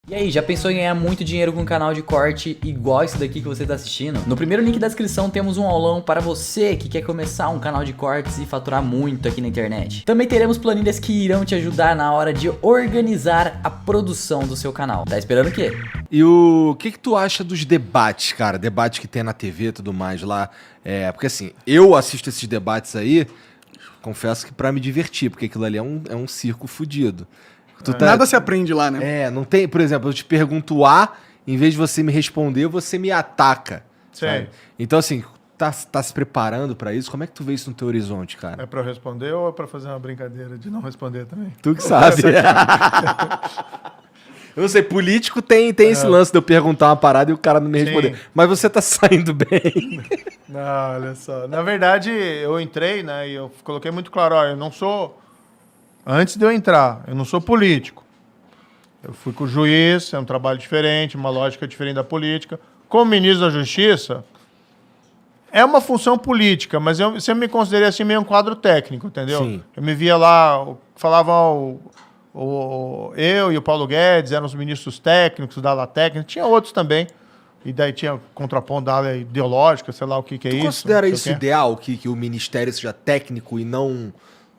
E aí, já pensou em ganhar muito dinheiro com um canal de corte igual esse daqui que você está assistindo? No primeiro link da descrição temos um aulão para você que quer começar um canal de cortes e faturar muito aqui na internet. Também teremos planilhas que irão te ajudar na hora de organizar a produção do seu canal. Tá esperando o quê? E o que tu acha dos debates, cara? Debates que tem na TV e tudo mais lá. Porque assim, eu assisto esses debates aí, confesso que pra me divertir, porque aquilo ali é um circo fudido. Nada se aprende lá, né? Não tem, por exemplo, eu te pergunto A, em vez de você me responder, você me ataca. Sabe? Então, assim, tá se preparando pra isso? Como é que tu vê isso no teu horizonte, cara? É pra eu responder ou é pra fazer uma brincadeira de não responder também? Tu que sabe. Eu não sei, político tem esse lance de eu perguntar uma parada e o cara não me responder. Sim. Mas você tá saindo bem. Não, olha só. Na verdade, eu entrei, né, e eu coloquei muito claro, ó, eu não sou... Antes de eu entrar, eu não sou político. Eu fui com o juiz, é um trabalho diferente, uma lógica diferente da política. Como ministro da Justiça, é uma função política, mas eu sempre me considerei assim meio um quadro técnico, entendeu? Sim. Eu me via lá, falavam eu e o Paulo Guedes eram os ministros técnicos da ala técnica, tinha outros também. E daí tinha contraponto da ala ideológica, sei lá o que é isso. Tu considera não sei isso o quê. ideal, que o ministério seja técnico e não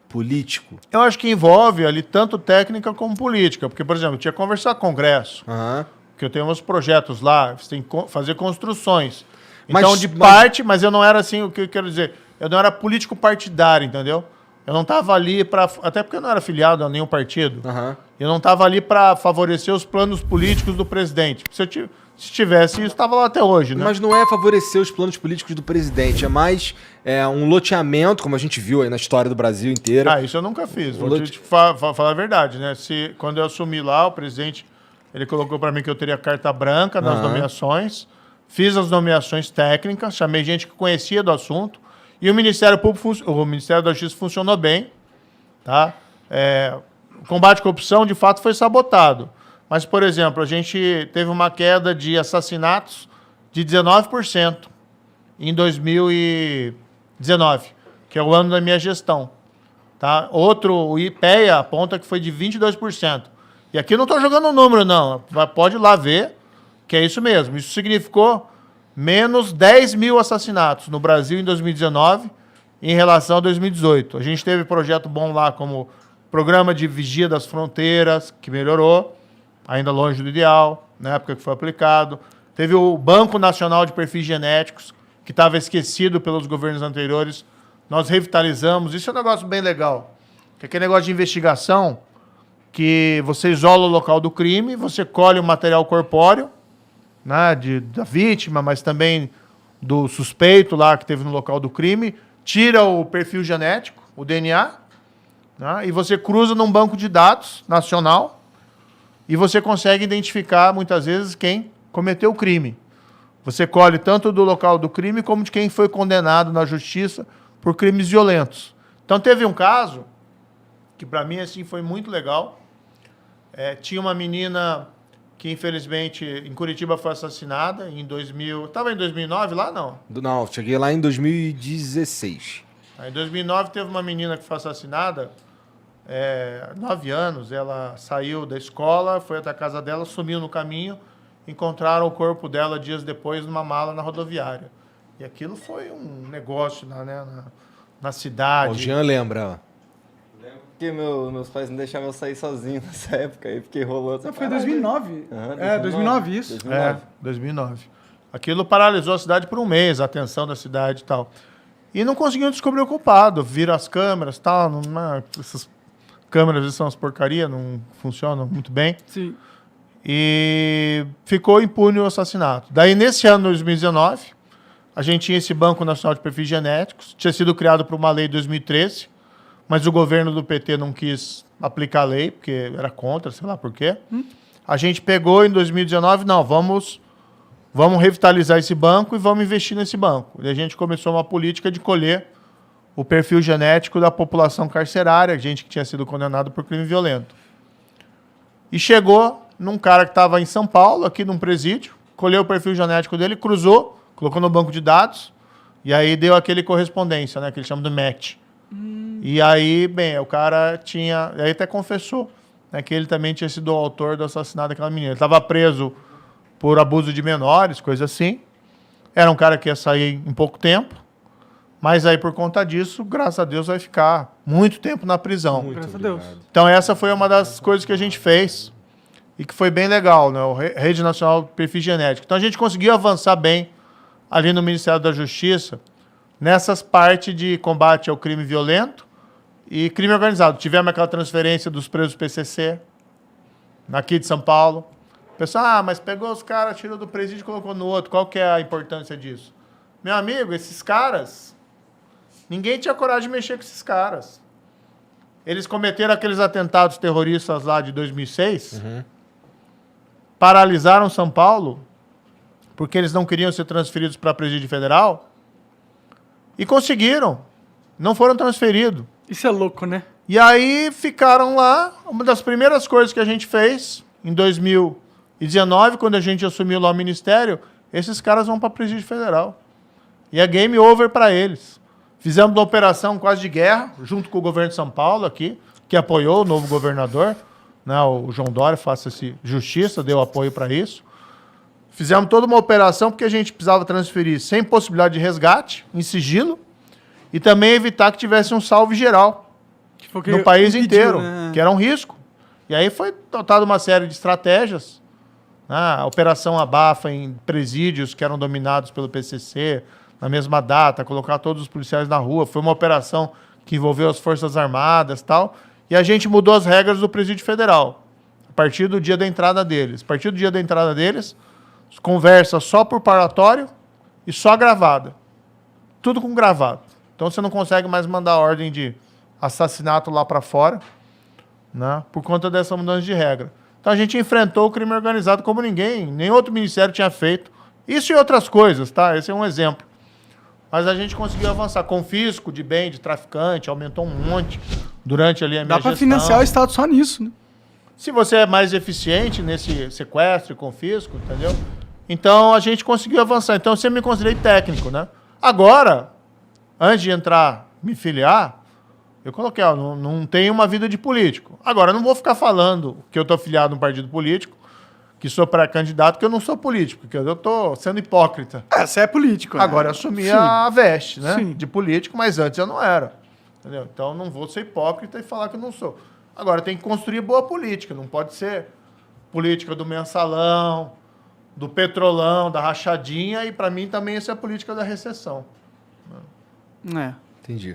político? Eu acho que envolve ali tanto técnica como política. Porque, por exemplo, eu tinha que conversar com o Congresso, Aham. que eu tenho uns projetos lá, você tem que fazer construções. Mas- Então, parte, mas eu não era assim, o que eu quero dizer, eu não era político partidário, entendeu? Eu não estava ali para... Até porque eu não era filiado a nenhum partido. Aham. Eu não estava ali para favorecer os planos políticos do presidente. Se tivesse isso, estava lá até hoje, né? Mas não é favorecer os planos políticos do presidente, é mais um loteamento, como a gente viu aí na história do Brasil inteiro. Ah, isso eu nunca fiz. Vou te falar a verdade, né? Quando eu assumi lá, o presidente, ele colocou para mim que eu teria carta branca nas nomeações, fiz as nomeações técnicas, chamei gente que conhecia do assunto, e o Ministério Público, o Ministério da Justiça funcionou bem, tá? O combate à corrupção, de fato, foi sabotado. Mas, por exemplo, a gente teve uma queda de assassinatos de 19% em 2019, que é o ano da minha gestão. Tá? O IPEA aponta que foi de 22%. E aqui eu não estou jogando número, não. Pode ir lá ver que é isso mesmo. Isso significou menos 10 mil assassinatos no Brasil em 2019 em relação a 2018. A gente teve projeto bom lá como Programa de Vigia das Fronteiras, que melhorou, ainda longe do ideal, na época que foi aplicado. Teve o Banco Nacional de Perfis Genéticos, que estava esquecido pelos governos anteriores. Nós revitalizamos. Isso é um negócio bem legal. Que é aquele negócio de investigação que você isola o local do crime, você colhe o material corpóreo, né, da vítima, mas também do suspeito lá que teve no local do crime, tira o perfil genético, o DNA, né, e você cruza num banco de dados nacional e você consegue identificar, muitas vezes, quem cometeu o crime. Você colhe tanto do local do crime como de quem foi condenado na justiça por crimes violentos. Então, teve um caso que, para mim, assim, foi muito legal. Tinha uma menina que, infelizmente, em Curitiba foi assassinada em 2000... Estava em 2009 lá, não? Não, cheguei lá em 2016. Em 2009 teve uma menina que foi assassinada, 9 anos, ela saiu da escola, foi até a casa dela, sumiu no caminho, encontraram o corpo dela dias depois numa mala na rodoviária. E aquilo foi um negócio na cidade. O Jean lembra, ó. Porque meus pais não deixavam eu sair sozinho nessa época aí, porque rolou essa Foi parada. 2009. Aham, 2009 isso. 2009. Aquilo paralisou a cidade por um mês, a atenção da cidade e tal. E não conseguiam descobrir o culpado. Viram as câmeras e tal. Essas câmeras, às vezes, são umas porcaria, não funcionam muito bem. Sim. E ficou impune o assassinato. Daí, nesse ano, 2019, a gente tinha esse Banco Nacional de Perfis Genéticos. Tinha sido criado por uma lei em 2013, mas o governo do PT não quis aplicar a lei, porque era contra, sei lá por quê. A gente pegou em 2019, não, vamos revitalizar esse banco e vamos investir nesse banco. E a gente começou uma política de colher o perfil genético da população carcerária, gente que tinha sido condenado por crime violento. E chegou num cara que estava em São Paulo, aqui num presídio, colheu o perfil genético dele, cruzou, colocou no banco de dados, e aí deu aquele correspondência, né, que eles chamam de match. E aí, bem, o cara tinha... Aí até confessou. né, que ele também tinha sido o autor do assassinato daquela menina. Ele estava preso por abuso de menores, coisa assim. Era um cara que ia sair em pouco tempo, mas aí por conta disso, graças a Deus, vai ficar muito tempo na prisão. Graças a Deus. Então essa foi uma das coisas que a gente fez e que foi bem legal, né? Rede Nacional de Perfil Genético. Então a gente conseguiu avançar bem ali no Ministério da Justiça nessas partes de combate ao crime violento e crime organizado. Tivemos aquela transferência dos presos PCC aqui de São Paulo. O pessoal, mas pegou os caras, tirou do presídio e colocou no outro. Qual que é a importância disso? Meu amigo, esses caras, ninguém tinha coragem de mexer com esses caras. Eles cometeram aqueles atentados terroristas lá de 2006, paralisaram São Paulo, porque eles não queriam ser transferidos para a presídio federal, e conseguiram. Não foram transferidos. Isso é louco, né? E aí ficaram lá. Uma das primeiras coisas que a gente fez, em 2019, quando a gente assumiu lá o ministério, esses caras vão para a presídio federal. E é game over para eles. Fizemos uma operação quase de guerra, junto com o governo de São Paulo aqui, que apoiou o novo governador, né, o João Dória, faça-se justiça, deu apoio para isso. Fizemos toda uma operação porque a gente precisava transferir sem possibilidade de resgate, em sigilo, e também evitar que tivesse um salve geral no país inteiro, né? Que era um risco. E aí foi adotada uma série de estratégias, né? A Operação Abafa em presídios que eram dominados pelo PCC, na mesma data, colocar todos os policiais na rua. Foi uma operação que envolveu as Forças Armadas e tal. E a gente mudou as regras do presídio federal, a partir do dia da entrada deles. A partir do dia da entrada deles, conversa só por parlatório e só gravada. Tudo com gravado. Então você não consegue mais mandar ordem de assassinato lá para fora, né, por conta dessa mudança de regra. Então a gente enfrentou o crime organizado como nem outro ministério tinha feito. Isso e outras coisas, tá? Esse é um exemplo. Mas a gente conseguiu avançar. Confisco de bem de traficante, aumentou um monte durante ali a minha gestão. Dá para financiar o Estado só nisso, né? Se você é mais eficiente nesse sequestro e confisco, entendeu? Então a gente conseguiu avançar. Então eu sempre me considerei técnico, né? Agora, antes de entrar, me filiar, eu coloquei, ó, não tenho uma vida de político. Agora, não vou ficar falando que eu estou filiado num partido político, que sou pré-candidato, que eu não sou político, porque eu estou sendo hipócrita. Você é político, né? Agora eu assumi Sim. a veste, né? Sim. De político, mas antes eu não era. Entendeu? Então não vou ser hipócrita e falar que eu não sou. Agora tem que construir boa política, não pode ser política do mensalão, do petrolão, da rachadinha, e para mim também isso é política da recessão. É. Entendi.